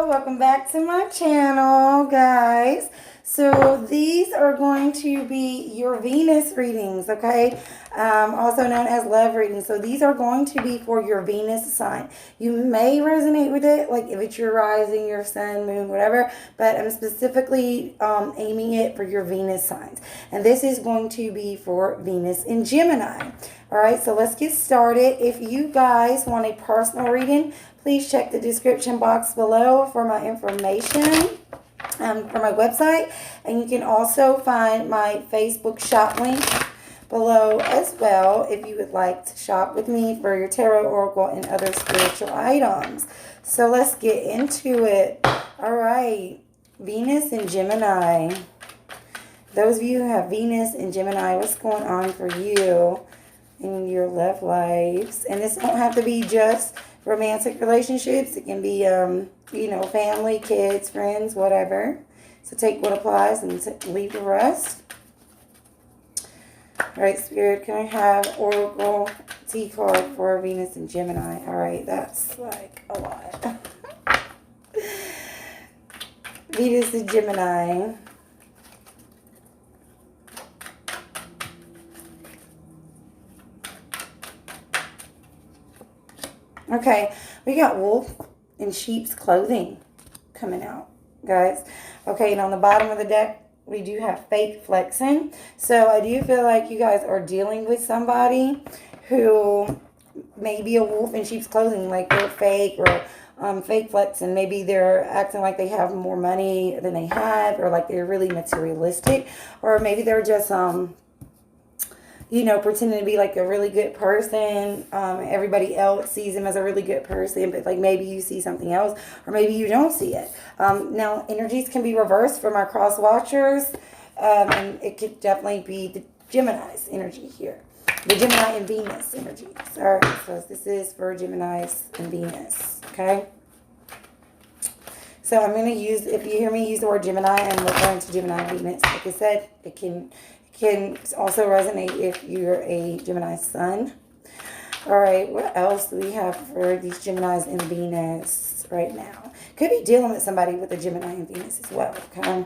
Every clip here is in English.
welcome back to my channel, guys. So these are going to be your Venus readings, okay? Also known as love readings. So these are going to be for your Venus sign. You may resonate with it, like if it's your rising, your sun, moon, whatever, but I'm specifically aiming it for your Venus signs. And this is going to be for Venus in Gemini. All right, so let's get started. If you guys want a personal reading, please check the description box below for my information for my website. And you can also find my Facebook shop link below as well if you would like to shop with me for your tarot, oracle, and other spiritual items. So let's get into it. All right, Venus in Gemini. Those of you who have Venus in Gemini, what's going on for you in your love lives? And this don't have to be just romantic relationships. It can be, family, kids, friends, whatever. So take what applies and leave the rest. All right, Spirit, can I have Oracle T card for Venus and Gemini? All right, that's like a lot. Venus and Gemini. Okay, we got wolf in sheep's clothing coming out, guys. Okay, and on the bottom of the deck, we do have fake flexing. So I do feel like you guys are dealing with somebody who may be a wolf in sheep's clothing, like they're fake or fake flexing. Maybe they're acting like they have more money than they have, or like they're really materialistic, or maybe they're just pretending to be like a really good person. Everybody else sees him as a really good person, but like maybe you see something else, or maybe you don't see it. Now, energies can be reversed for my cross watchers, and it could definitely be the Gemini's energy here. The Gemini and Venus energies. All right, so this is for Gemini's and Venus, okay? So I'm going to use, if you hear me use the word Gemini, I'm referring to Gemini and Venus. Like I said, it can also resonate if you're a Gemini sun. All right, what else do we have for these Geminis and Venus right now? Could be dealing with somebody with a Gemini and Venus as well, okay?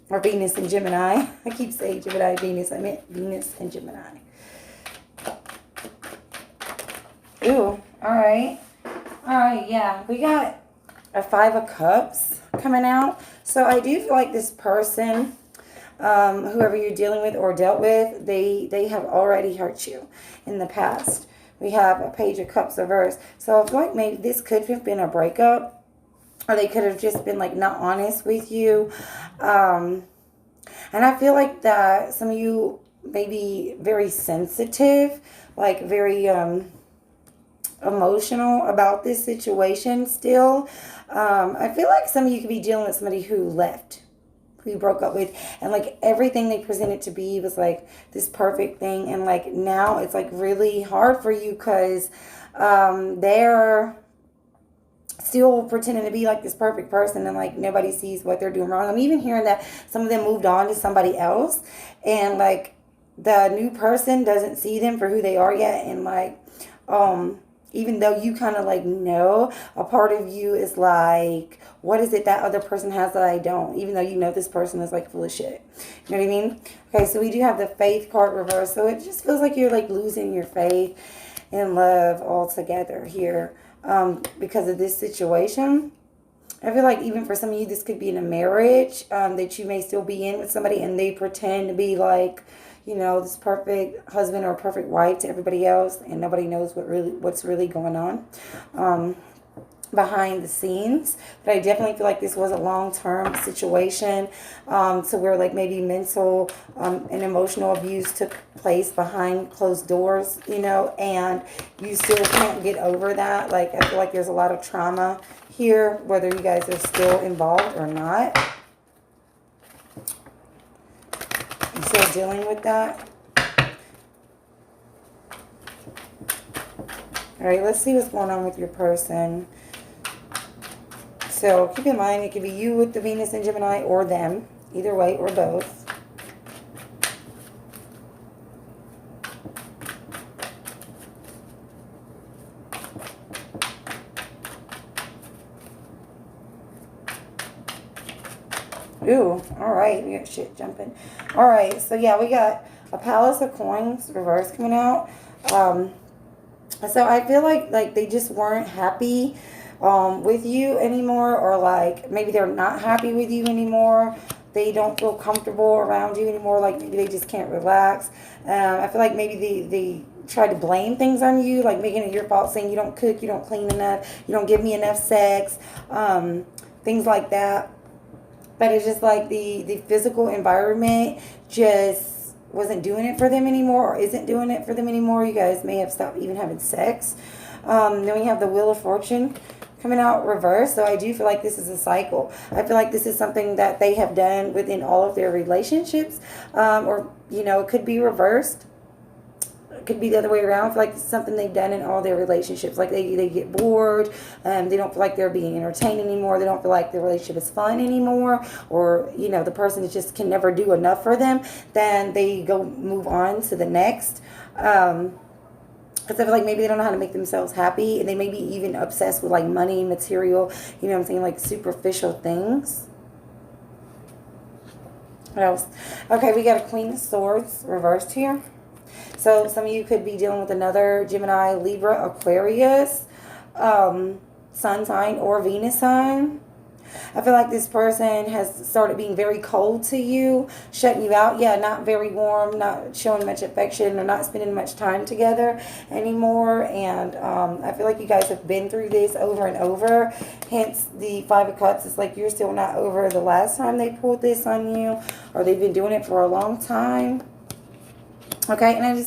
Or Venus and Gemini. I keep saying Gemini and Venus. I meant Venus and Gemini. Ooh, all right. All right, yeah. We got a 5 of Cups coming out. So I do feel like this person, whoever you're dealing with or dealt with, they have already hurt you in the past. We have a Page of Cups reversed. So I feel like maybe this could have been a breakup, or they could have just been like not honest with you. And I feel like that some of you may be very sensitive, like very emotional about this situation still. I feel like some of you could be dealing with somebody who left, who you broke up with, and like everything they presented to be was like this perfect thing, and like now it's like really hard for you because they're still pretending to be like this perfect person, and like nobody sees what they're doing wrong. I'm even hearing that some of them moved on to somebody else, and like the new person doesn't see them for who they are yet, and like even though you kind of like know, a part of you is like, what is it that other person has that I don't? Even though you know this person is like full of shit. You know what I mean? Okay, so we do have the Faith card reversed. So it just feels like you're like losing your faith in love altogether here because of this situation. I feel like even for some of you, this could be in a marriage that you may still be in with somebody, and they pretend to be like, this perfect husband or perfect wife to everybody else, and nobody knows what's really going on behind the scenes. But I definitely feel like this was a long-term situation, so where like maybe mental and emotional abuse took place behind closed doors, and you still can't get over that. Like I feel like there's a lot of trauma here, whether you guys are still involved or not. I'm still dealing with that. All right, let's see what's going on with your person. So keep in mind, it could be you with the Venus and Gemini, or them, either way, or both. Ooh, all right. We got shit jumping. All right. So, yeah, we got a Palace of Coins reverse coming out. So I feel like they just weren't happy with you anymore, or like maybe they're not happy with you anymore. They don't feel comfortable around you anymore. Like maybe they just can't relax. I feel like maybe they try to blame things on you, like making it your fault, saying you don't cook, you don't clean enough, you don't give me enough sex, things like that. But it's just like the physical environment just wasn't doing it for them anymore, or isn't doing it for them anymore. You guys may have stopped even having sex. Then we have the Wheel of Fortune coming out reverse. So I do feel like this is a cycle. I feel like this is something that they have done within all of their relationships, or it could be reversed. It could be the other way around. I feel like it's something they've done in all their relationships. Like they get bored. They don't feel like they're being entertained anymore. They don't feel like the relationship is fun anymore. Or, the person just can never do enough for them. Then they go move on to the next. Because I feel like maybe they don't know how to make themselves happy. And they may be even obsessed with like money, material, you know what I'm saying? Like superficial things. What else? Okay, we got a Queen of Swords reversed here. So some of you could be dealing with another Gemini, Libra, Aquarius, Sun sign or Venus sign. I feel like this person has started being very cold to you, shutting you out. Yeah, not very warm, not showing much affection, or not spending much time together anymore. And I feel like you guys have been through this over and over. Hence, the Five of Cups. It's like you're still not over the last time they pulled this on you, or they've been doing it for a long time. Okay, and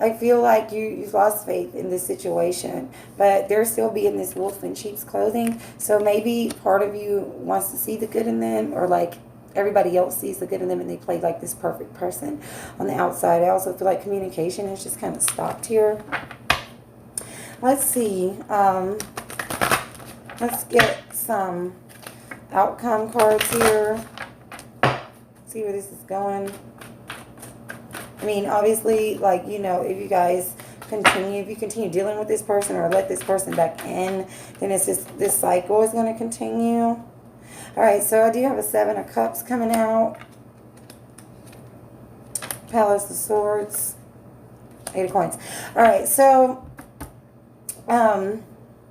I feel like you've lost faith in this situation, but they're still being this wolf in sheep's clothing. So maybe part of you wants to see the good in them, or like everybody else sees the good in them and they play like this perfect person on the outside. I also feel like communication has just kind of stopped here. Let's see. Let's get some outcome cards here. See where this is going. I mean, obviously, like, if you guys if you continue dealing with this person or let this person back in, then it's just, this cycle is going to continue. All right, so I do have a Seven of Cups coming out. Palace of Swords. Eight of Coins. All right, so, on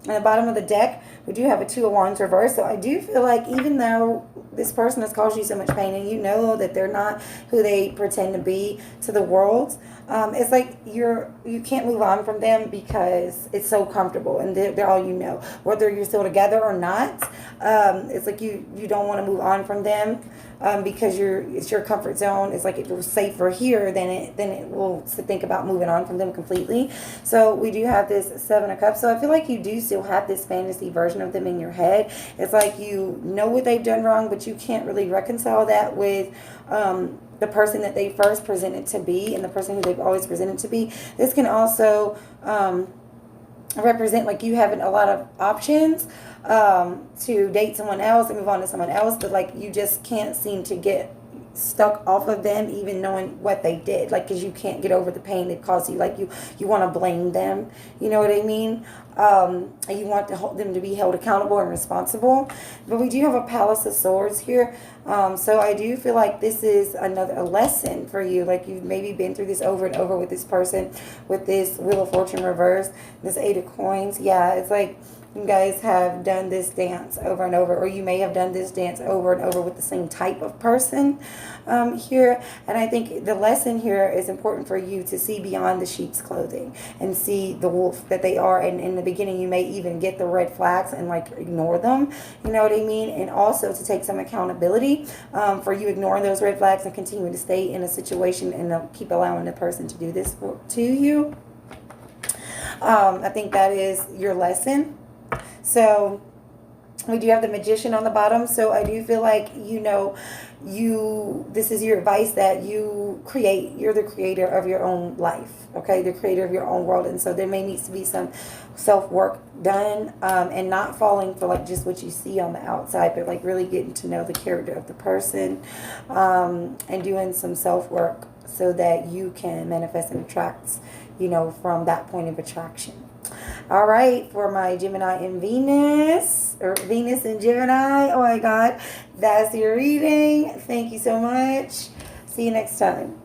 the bottom of the deck, we do have a Two of Wands reverse. So I do feel like even though this person has caused you so much pain and you know that they're not who they pretend to be to the world, it's like you can't move on from them because it's so comfortable and they're all you know. Whether you're still together or not, it's like you don't want to move on from them because it's your comfort zone. It's like if you're safer here, then it will think about moving on from them completely. So we do have this Seven of Cups. So I feel like you do still have this fantasy version of them in your head. It's like you know what they've done wrong, but you can't really reconcile that with the person that they first presented to be and the person who they've always presented to be. This can also represent like you having a lot of options to date someone else and move on to someone else, but like you just can't seem to get stuck off of them, even knowing what they did, like, because you can't get over the pain they've caused you. Like you want to blame them, you know what I mean? And you want them to be held accountable and responsible. But we do have a Palace of Swords here, so I do feel like this is a lesson for you. Like you've maybe been through this over and over with this person, with this Wheel of Fortune reverse, this Eight of Coins. Yeah, it's like you guys have done this dance over and over, or you may have done this dance over and over with the same type of person here. And I think the lesson here is important for you to see beyond the sheep's clothing and see the wolf that they are. And in the beginning, you may even get the red flags and like ignore them. You know what I mean? And also to take some accountability for you ignoring those red flags and continuing to stay in a situation and keep allowing the person to do this to you. I think that is your lesson. So we do have the Magician on the bottom. So I do feel like, this is your advice that you're the creator of your own life. Okay. The creator of your own world. And so there may need to be some self-work done, and not falling for like just what you see on the outside, but like really getting to know the character of the person, and doing some self-work so that you can manifest and attract, from that point of attraction. All right, for my Gemini and Venus, or Venus and Gemini. Oh my God, that's your reading. Thank you so much. See you next time.